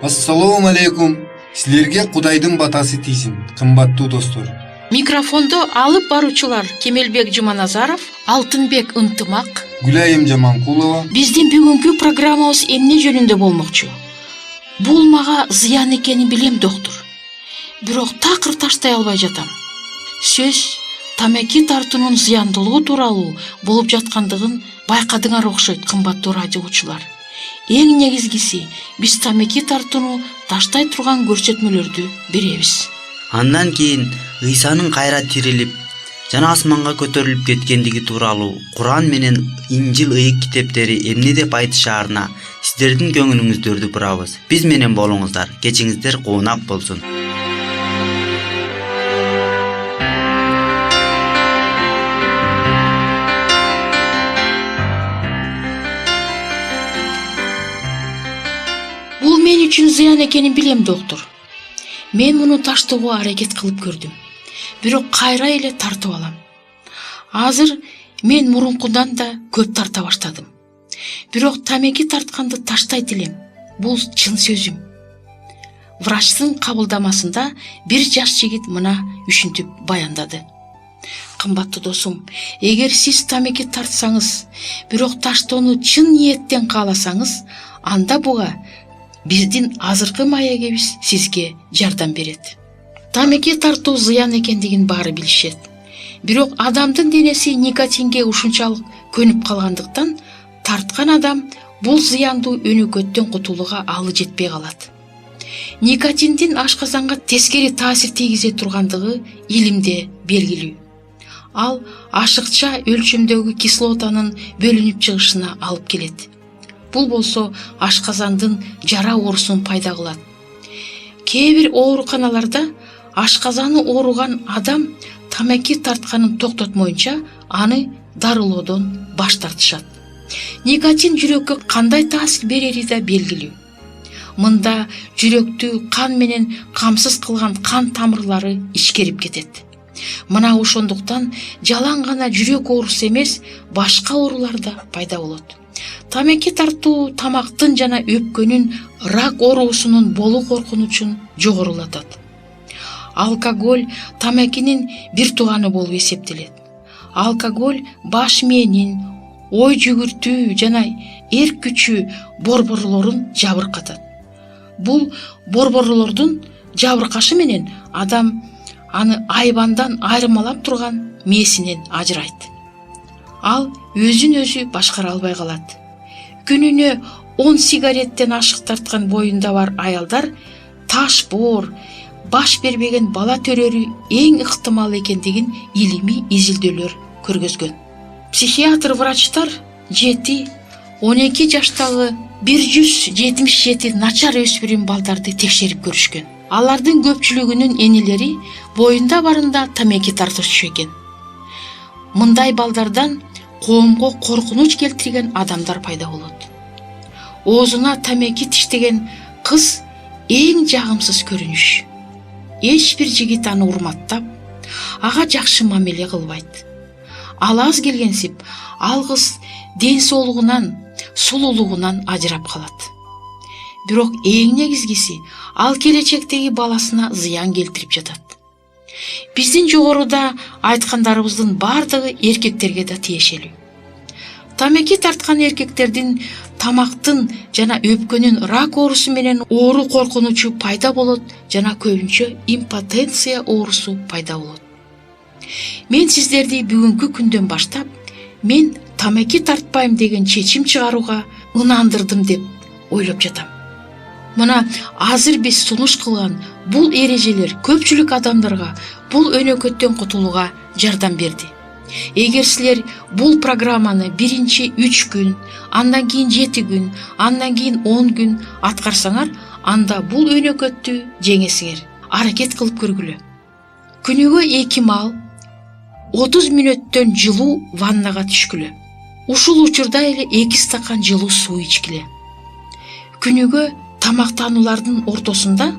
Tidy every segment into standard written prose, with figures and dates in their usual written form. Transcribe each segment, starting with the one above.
Ассалому алейкум. Силерге Кудайдын батасы тийсин, кымбаттуу достор. Микрофонду алып баруучулар Кемелбек Жуманазаров, Алтынбек Ынтымак, Гүлайым Жаманкулова. Биздин бүгүнкү программабыз эмне жөнүндө болмокчу? Бул мага зыян экенин билем, доктор. Бирок такыр таштай албай жатам. Сөз тамаки тартуунун зыяндуулугу тууралуу болуп жаткандыгын байкадыңар окшойт, кымбаттуу радиочулар. Эң негизгиси, биз тамаки тартууну таштай турган көрсөтмөлөрдү беребиз. Андан кийин Ыйсанын кайра тирилип жана асманга көтөрүлүп кеткендиги тууралуу Куран менен Инжил ыйык китептери эмне деп айтышаарына сиздердин көңүлүңүздөрдү бурабыз. Биз менен болуңуздар, кечиңиздер куунак болсун. Бул мен үчүн зыян экенин билем, доктор. Мен муну таштоого аракет кылып көрдүм. Бирок кайра эле тартып алам. Азыр мен мурункудан да көп тарта баштадым. Бирок тамаки тартканды таштайт элем. Бул чын сөзүм. Врачтын кабылдамасында бир жаш жигит мына ушинтип баяндады. Кымбаттуу досум, эгер сиз тамаки тартсаңыз, бирок таштоону чын ниеттен кааласаңыз, анда буга биздин азыркы маегибиз сизге жардам берет. Тамаки тартуу зыян экендигин баары билишет. Бирок адамдын денеси никотинге ушунчалык көнүп калгандыктан тарткан адам бул зыяндуу өнөкөттөн кутулууга алы жетпей калат. Никотиндин ашказанга тескери таасир тийгизе тургандыгы илимде белгилүү. Ал ашыкча өлчөмдөгү кислотанын бөлүнүп чыгышына алып келет. Бул болсо ашказандын жара оорусун пайда кылат. Кээ бир ооруканаларда ашказаны ооруган адам тамаки тартканын токтотмоюнча аны дарылоодон баш тартышат. Никотин жүрөккө кандай таасир берери да белгилүү. Мында жүрөктү кан менен камсыз кылган кан тамырлары ичкерип кетет. Мына ошондуктан жалаң гана жүрөк оорусу эмес, башка оорулар да пайда болот. Тамаки тартуу тамактын жана өпкөнүн рак оорусунун болуу коркунучун жогорулатат. Алкоголь тамакинин бир тууганы болуп эсептелет. Алкоголь баш мээнин, ой жүгүртүү жана эрк күчү борборлорун жабыркатат. Бул борборлордун жабыркашы менен адам аны айбандан айырмалап турган мээсинен ажырайт. Ал өзүн өзү башкара албай калат. Күнүнө 10 сигареттен ашык тарткан боюнда бар аялдар таш боор, баш бербеген бала төрөрү эң ыктымал экендигин илимий изилдөөлөр көргөзгөн. Психиатр врачтар 7-12 жаштагы 177 начар өспүрүм балдарды текшерип көрүшкөн. Алардын көпчүлүгүнүн энелери боюнда барында тамаки тартышчу экен. Мындай балдардан коомго коркунуч келтирген адамдар пайда болот. Оозуна тамаки тиштеген кыз эң жагымсыз көрүнүш. Эч бир жигит аны урматтап, ага жакшы мамиле кылбайт. Ал аз келгенсип, ал кыз ден соолугунан, сулуулугунан ажырап калат. Бирок эң негизгиси, ал келечектеги баласына зыян келтирип жатат. Биздин жогоруда айткандарыбыздын бардыгы эркектерге да тиешелүү. Тамаки тарткан эркектердин тамактын жана өпкөнүн рак оорусу менен оору коркунучу пайда болот жана көбүнчө импотенция оорусу пайда болот. Мен сиздерди бүгүнкү күндөн баштап мен тамаки тартпайм деген чечим чыгарууга ынандырдым деп ойлоп жатам. Мына азыр биз сунуш кылган бул эрежелер көпчүлүк адамдарга бул өнөкөттөн кутулууга жардам берди. Эгер силер бул программаны биринчи 3 күн, андан кийин 7 күн, андан кийин 10 күн аткарсаңар, анда бул өнөкөттү жеңесиңер. Аракет кылып көргүлө. Күнүгө 2 мал 30 мүнөттөн жылуу ваннага түшкүлө. Ушул учурда эле 2 стакан жылуу суу ичкиле. Күнүгө тамактануулардын ортосунда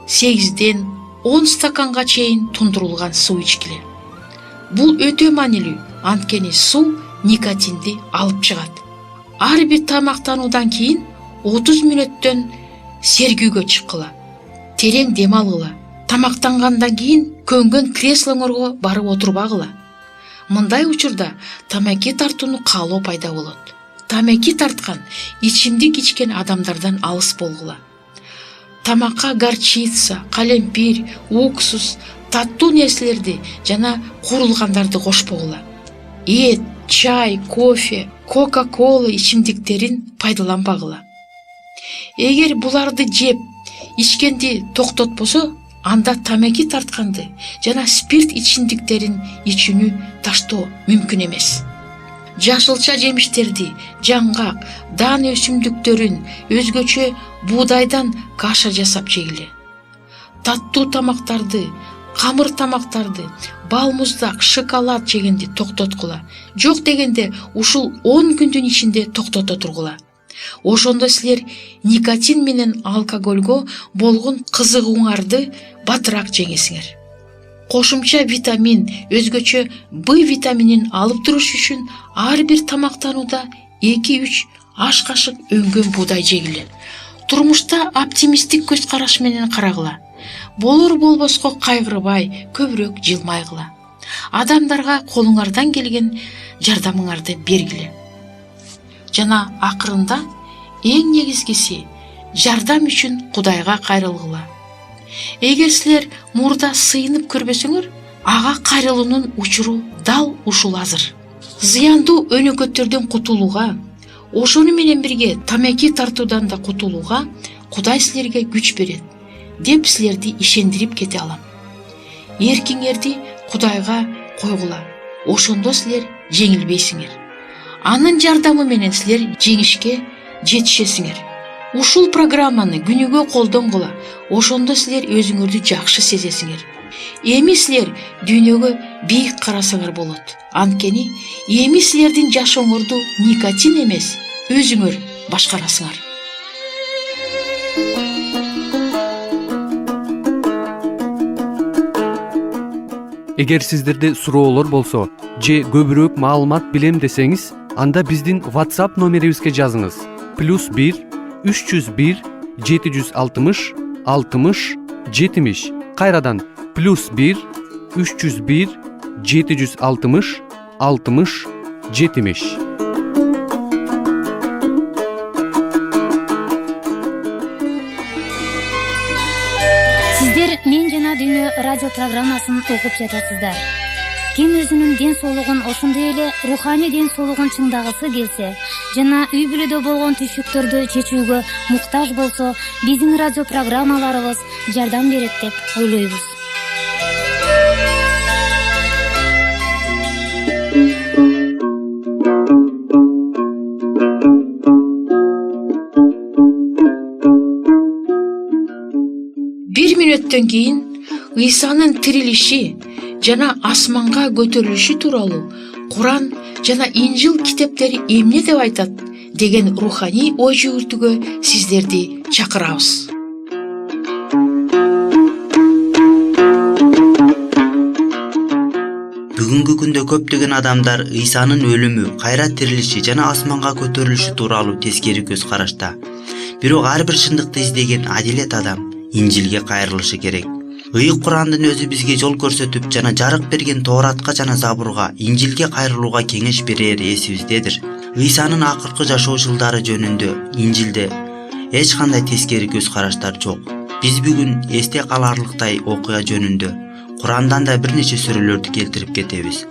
8ден 10 стаканга чейин тундурулган суу ичкиле. Бул өтө маанилүү, анткени суу никотинди алып чыгат. Ар бир тамактануудан кийин 30 мүнөттөн сергүүгө чыккыла, терең дем алгыла, тамактангандан кийин көнгөн креслоңорго барып отурбагыла. Мындай учурда тамаки тартууну каалоо пайда болот. Тамаки тарткан, ичимдик ичкен адамдардан алыс болгула. Тамакка горчица, калемпир, уксус, таттуу нерселерди жана куурулгандарды кошпогула. Эт, чай, кофе, кока-кола ичимдиктерин пайдаланбагыла. Эгер буларды жеп, ичкенди токтотпосо, анда тамаки тартканды жана спирт ичимдиктерин ичүүнү таштоо мүмкүн эмес. Жашылча жемиштерди, жаңгак, дан өсүмдүктөрүн, өзгөчө буудайдан каша жасап жегиле. Таттуу тамактарды, камыр тамактарды, бал муздак, шоколад жегенди токтоткула. Жок дегенде ушул 10 күндүн ичинде токтото тургула. Ошондо силер никотин менен алкогольго болгон кызыгууңарды батыраак жеңесиңер. Кошумча витамин, өзгөчө Б витаминин алып туруш үчүн ар бир тамактанууда 2-3 аш кашык өңгөн буудай жегиле. Турмушта оптимисттик көз караш менен карагыла. Болор болбоско кайгырбай, көбүрөөк жылмайгыла. Адамдарга колуңардан келген жардамыңарды бергиле. Жана акырында эң негизгиси жардам үчүн Кудайга кайрылгыла. Эгер силер мурда сыйынып көрбөсөңөр, ага кайрылуунун учуру дал ушул азыр. Зыяндуу өнөкөттөрдөн кутулууга, ошону менен бирге тамаки тартуудан да кутулууга Кудай силерге күч берет деп силерди ишендирип кете алам. Эркиңерди Кудайга койгула. Ошондо силер жеңилбейсиңер. Анын жардамы менен силер жеңишке жетишесиңер. Ушул программаны күнүгө колдонгула. Ошондо силер өзүңөрдү жакшы сезесиңер. Эми силер дүйнөгө бийик карасаңар болот. Анткени эми силердин жашооңорду никотин эмес, өзүңөр башкарасыңар. Эгер сиздерде суроолор болсо же көбүрөөк маалымат билем десеңиз, анда биздин WhatsApp номерибизге жазыңыз. +1 301 760 60 70. Кайрадан +1 301 760 60 70. Сиздер Мен жана дүйнө радио программасын угуп жатасыздар. Ким өзүнүн ден соолугун, ошондой эле руханий ден соолугун чыңдагысы келсе жана үй бүлөдө болгон түйшүктөрдү чечүүгө муктаж болсо, биздин радио программаларыбыз жардам берет деп ойлойбуз. Бир мүнөттөн кийин Ыйсанын тирилиши жана асманга көтөрүлүшү тууралуу Куран жана Инжил китептери эмне деп айтат деген руханий ой жүгүртүүгө сиздерди чакырабыз. Бүгүнкү күндө көптөгөн адамдар Ыйсанын өлүмү, кайра тирилиши жана асманга көтөрүлүшү тууралуу тескери көз карашта. Бирок ар бир чындыкты издеген адилет адам Инжилге кайрылышы керек. Ыйык Курандын өзү бизге жол көрсөтүп жана жарык берген Тооратка жана Забурга, Инжилге кайрылууга кеңеш берери эсибиздедир. Ыйсанын акыркы жашоо жылдары жөнүндө Инжилде эч кандай тескери көз караштар жок. Биз бүгүн эсте каларлыктай окуя жөнүндө Курандан да бир нече сүрөлөрдү келтирип кетебиз.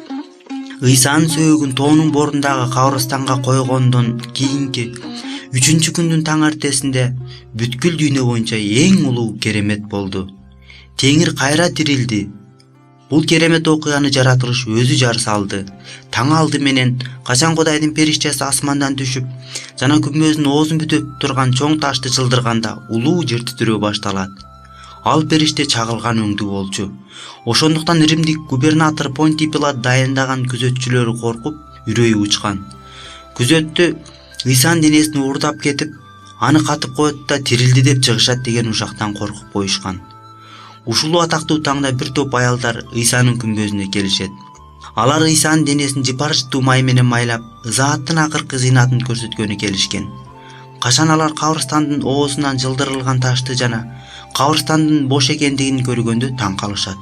Ыйсанын сөөгүн тоонун борундагы кабырстанга койгондон кийинки 3-күндүн күндүн таң ертесинде бүткүл дүйнө боюнча эң улуу керемет болду. Теңир кайра тирилди. Бул керемет окуяны жаратылыш өзү жар салды. Таң алды менен качан Кудайдын периштеси асмандан түшүп, жана күмбөздүн оозун бүтөп турган чоң ташты жылдырганда улуу жер титирөө башталат. Ал периште чагылган өңдүү болчу. Ошондуктан Римдик губернатор Понтий Пилат дайындаган күзөтчүлөрү коркуп, үрөйү учкан. Күзөттү Ыйсанын денесин уурдап кетип, аны катып коет да тирилди деп чыгышат деген ушактан коркуп коюшкан. Ушул атактуу таңда бир топ аялдар Ыйсанын күмбөзүнө келишет. Алар Ыйсанын денесин жыпар жыттуу май менен майлап, зааттын акыркы зыйнатын көрсөткөнү келишкен. Качан алар кабырстандын оозунан жылдырылган ташты жана кабырстандын бош экендигин көргөндө таң калышат.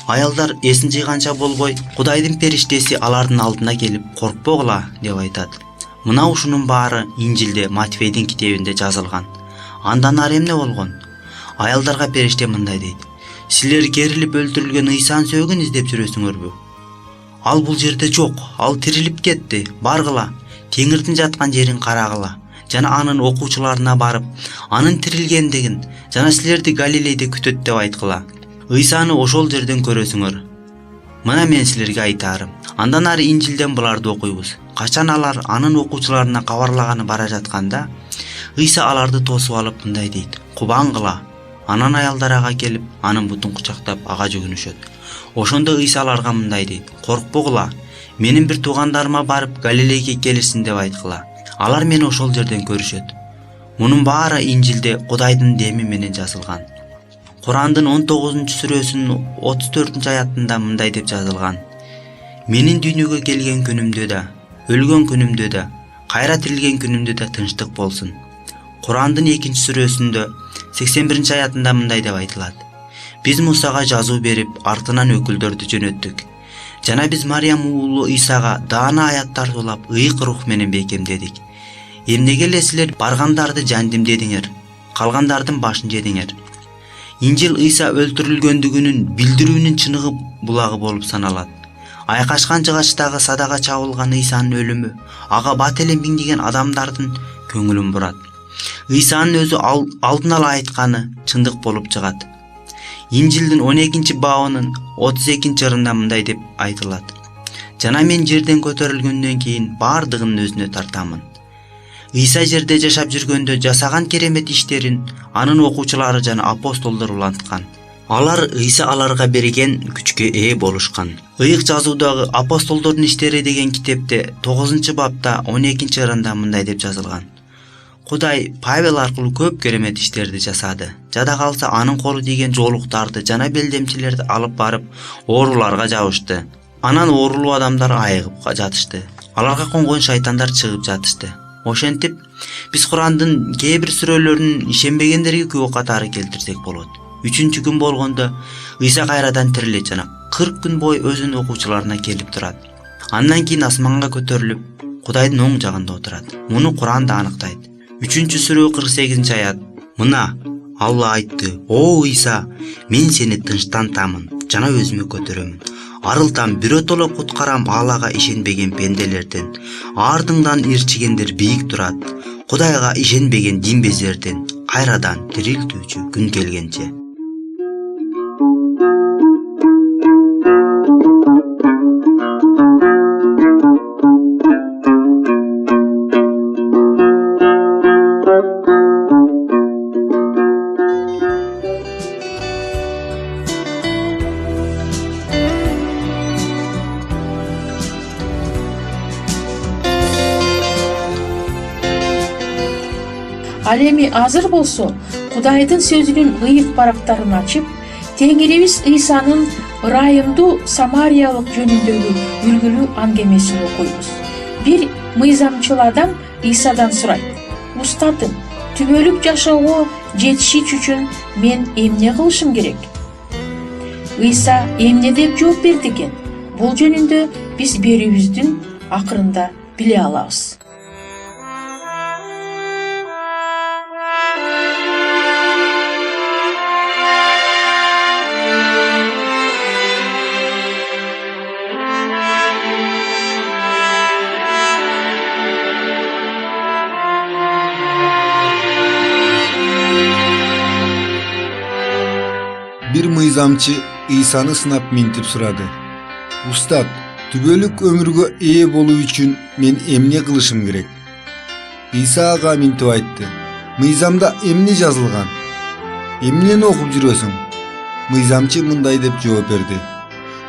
Аялдар эсин жыйганча болбой, Кудайдын периштеси алардын алдына келип, коркпогула деп айтат. Мына ушунун баары Инжилде, Матфейдин китебинде жазылган. Андан ары эмне болгон? Аялдарга периште мындай дейт: силер керилип өлтүрүлгөн Ыйсаны сөөгүн издеп жүрөсүңөрбү? Ал бул жерде жок, ал тирилип кетти. Баргыла, теңирдин жаткан жерин карагыла жана анын окуучуларына барып, анын тирилгендигин жана силерди Галилейде күтөт деп айткыла. Ыйсаны ошол жерден көрөсүңөр. Мына мен силерге айтарым. Андан ары Инжилден буларды окуйбуз. Качан алар анын окуучуларына кабарлаганы бара жатканда, Ыйса аларды тосуп алып мындай дейт: кубаңгыла. Анан аялдар ага келип, анын бутун кучактап ага жүгүнүшөт. Ошондо Ыйса аларга мындай дейт: коркпогула, менин бир туугандарыма барып Галилейге келишсин деп айткыла. Алар мени ошол жерден көрүшөт. Мунун баары Инжилде Кудайдын деми менен жазылган. Курандын 19-сүрөсүнүн 34-аятында мындай деп жазылган: менин дүйнөгө келген күнүмдө да, өлгөн күнүмдө да, кайра тирилген күнүмдө да тынчтык болсун. Курандын 2-сүрөсүндө 81-аятында мындай деп айтылат: биз Мусага жазуу берип, артынан өкүлдөрдү жөнөттүк. Жана биз Мариям уулу Исага даана аяттар улап, ыйык рух менен бекемдедик. Эмнеге эле силер баргандарды жандимдедиңер, калгандардын башын жедиңер. Инжил Ыйса өлтүрүлгөндүгүнүн билдирүүнүн чыныгы булагы болуп саналат. Айкашкан жыгачтагы садага чабылган Ыйсанын өлүмү ага бат эле миңдеген адамдардын көңүлүн бурат. Ыйсанын өзү алдын ала айтканы чындык болуп чыгат. Инжилдин 12-бабынын 32-ырында мындай деп айтылат: жана мен жерден көтөрүлгөндөн кийин бардыгын өзүнө тартамын. Ыйса жерде жашап жүргөндө жасаган керемет иштерин анын окуучулары жана апостолдор уланткан. Алар Ыйса аларга берген күчкө ээ болушкан. Ыйык жазуудагы апостолдордун иштери деген китепте 9-бапта 12-ырында мындай деп жазылган: Кудай Павел аркылуу көп керемет иштерди жасады. Жада калса анын колу тийген жоолуктарды жана белдемчилерди алып барып ооруларга жабышты. Анан оорулуу адамдар айыгып жатышты. Аларга конгон шайтандар чыгып жатышты. Ошентип, биз Курандын кээ бир сүрөлөрүн ишенбегендерге күбө катары келтирсек болот. 3-күн болгондо Ыйса кайрадан тирилет жана 40 күн бою өзүнүн окуучуларына келип турат. Андан кийин асманга көтөрүлүп, Кудайдын оң жагында отурат. Муну Куран да аныктайт. 3-сүрө 48-аят. Мына Алла айтты: "О Ыйса, мен сени тынчтантамын жана өзүмө көтөрөмүн. Арылтам, биротоло куткарам Аллага ишенбеген пенделерден. Ардыңдан ирчигендер бийик турат. Кудайга ишенбеген динбезерден кайрадан тирилтүүчү күн келгенче." Ал эми азыр болсо Кудайдын сөзүнүн ыйык барактарын ачып, Теңирибиз Ыйсанын ырайымдуу Самариялык жөнүндөгү үлгүлүү аңгемесин окуйбуз. Бир мыйзамчыл адам Ыйсадан сурайт: "Устатым, түбөлүк жашоого жетишиш үчүн мен эмне кылышым керек?" Ыйса эмне деп жооп берди экен? Бул жөнүндө биз берүүбүздүн акырында биле алабыз. Bir мыйзамчы Ыйсаны сынап минтип сурады: "Устат, түбөлүк өмүргө ээ болуу үчүн мен эмне кылышым керек?" Ыйса ага минтип айтты: "Мыйзамда эмне жазылган? Эмнени окуп жүрөсүң?" Мыйзамчы мындай деп жооп берди: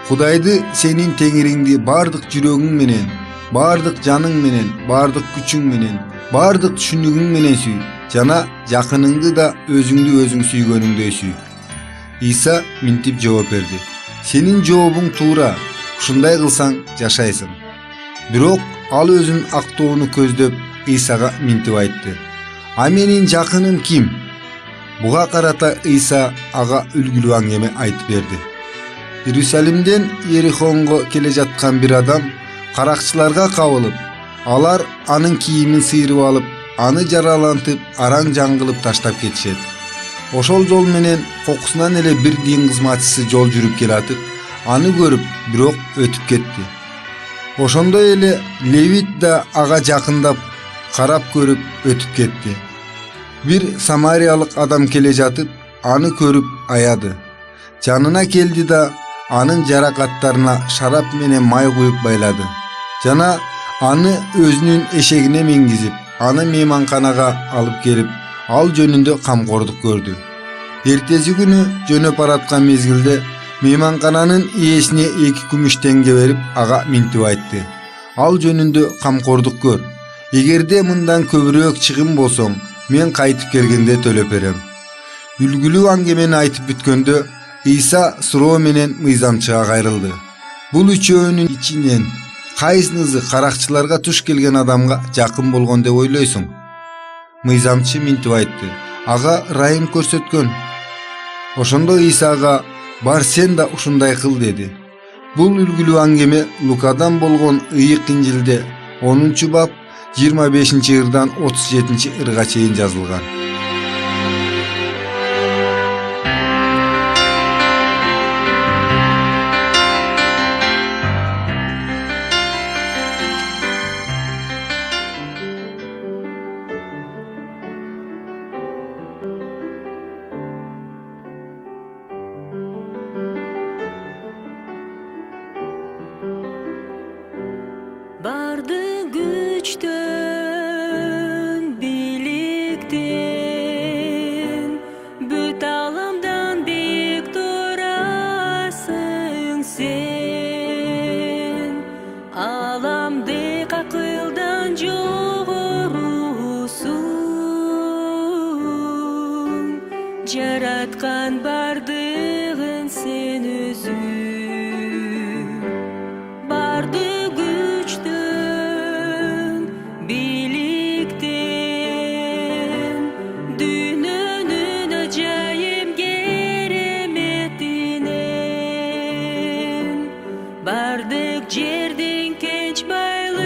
"Кудайды сенин теңириңди бардык жүрөгүң менен, бардык жаның менен, бардык күчүң менен, бардык түшүнүгүң менен сүй, жана жакыныңды да өзүңдү өзүң сүйгөнүңдөй сүй." Ыйса минтип жооп берди: "Сенин жообуң туура, ушундай кылсаң жашайсың." Бирок ал өзүнүн актоону көздөп Ыйсага минтип айтты: "A menin jakınım kim?" Buga karata İsa aga ülgülü angeme aytıp berdi. Yerusalimden Yerihongo kele jatkan bir adam karakçılarga kabılıp, alar anın kiyimin sıyırıp alıp, anı jaralantıp, araң жаңгылып taştap ketişet. Oşol jol menen kokusundan ele bir din kızmatçısı jol jürüp kelatıp, anı görüp birok ötüp ketti. Oşonda ele Levit da aga jakındap, karap görüp ötüp ketti. Bir Samariyalık adam kele jatıp, anı körüp ayadı. Canına keldi da anın jarakatlarına şarap menen may koyup bayladı. Jana anı özünün eşegine mingizip, anı meymankanaga alıp gelip, al jönündө kamkorduk gördü. Ertesi günü jönöp baratkan mezgilde meymankananın iyesine 2 kümüş tenge verip aga mintip aytты. Al jönündө kamkorduk gör. Egerde mындан köbürөөк чыгым болсоң, men kaytıp kelgende төлөp berem. Ülgülü angemeni aytıp bütkөндө İsa suroo menen mыйзамчыга кайрылды. Бул үчөөнүн ичинен кайсыңызы каракчыларга туш келген адамга жакын болгон деп ойлойсуң? Мыйзамчы минтип айтты. Ага ырайым көрсөткөн. Ошондо İsa'га бар сен да ушундай кыл деди. Бул үлгүлүү аңгеме Лукадан болгон ыйык Инжилде 10 бап 25-ырдан 37-ырга чейин жазылган. Bardı güçtün, biliktin, büt alımdan büyük durasın sen. Alamdık akıldan joğurusun, jaratkan bardığın sen özün. Bardı bardık jerdin kenç baylığынан,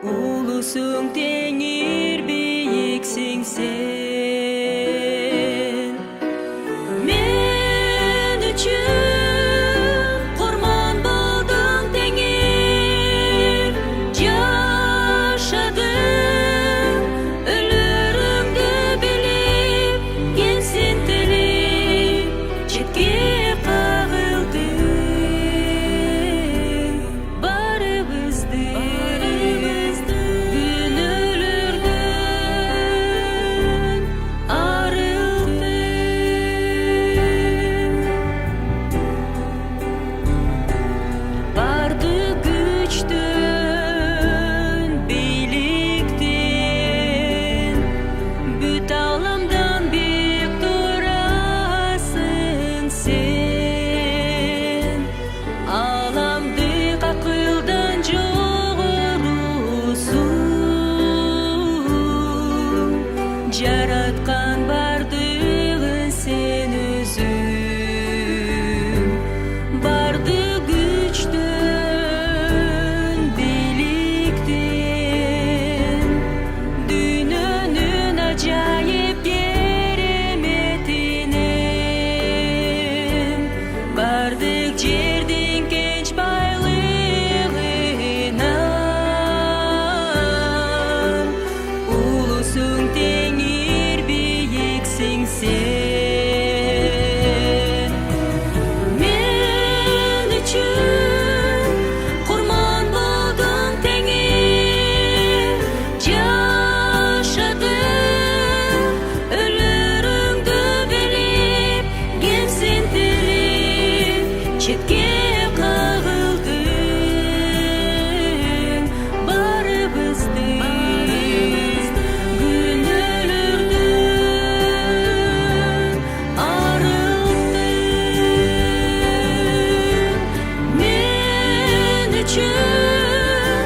ulusun teңир biyiksin sen. Men üçün kurman boldun teңир, jaşadın, ölürüңdü bilip, gensin tilip, chetke kagıldın. Barыбызды günölürдөн arıldın. Bardı güçtün, biliktin, büt alımdan büyük durasın sen. Alamdık akıldan joğurusun, jaratkan bardığın sen özün. Bardı güçtün, biliktin, dünönün acayip keremetinen, bardık jerdin kenç baylığынан, ulusun teңир biyiksin sen. Men üçün kurman boldun teңир, jaşadın, ölürüңdü bilip, gensin tilip, chetke kagıldın. Barыбызды günölürдөн arıldın. Men üçün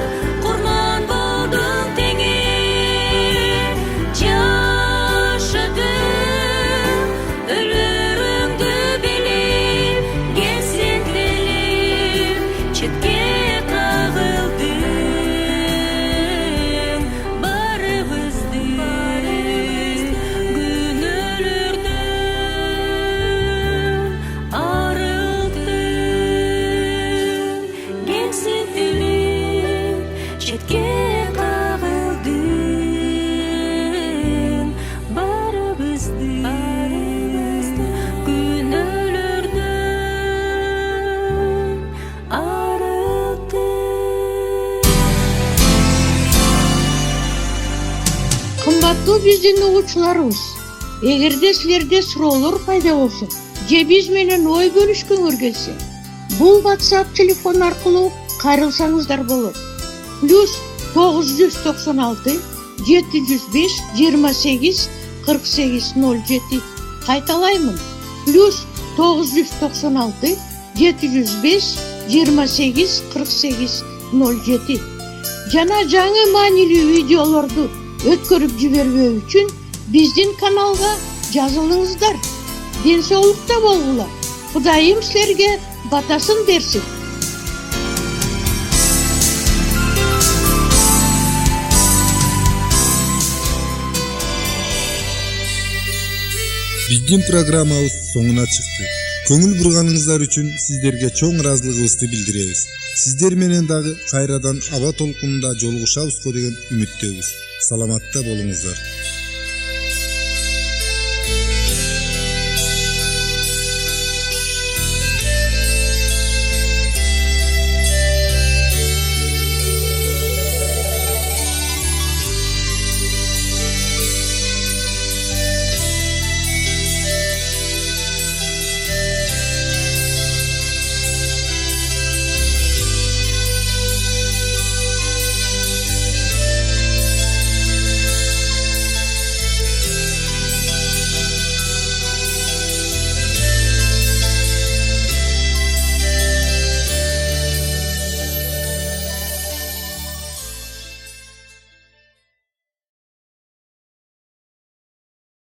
четке кагылдың барыбыздын күнөөлөрдөн арылдың. Кымбаттуу биздин угуучуларыбыз, эгерде силерде суроолор пайда болсо же биз менен ой бөлүшкөңөр келсе, бул WhatsApp телефон аркылуу кайрылсаңыздар болот. +996 705 28 48 07. Кайталаймын. +996 705 28 48 07. Жана жаңы маанилүү видеолорду өткөрүп жибербөө үчүн биздин каналга жазылыңыздар. Ден соолукта болгула. Кудайым силерге батасын берсин. Биздин программабыз соңуна чыкты. Көңүл бурганыңыздар үчүн сиздерге чоң ыраазылыгыбызды билдиребиз. Сиздер менен дагы кайрадан аба толкунунда жолугушабызго деген үмүттөбүз. Саламатта болуңуздар.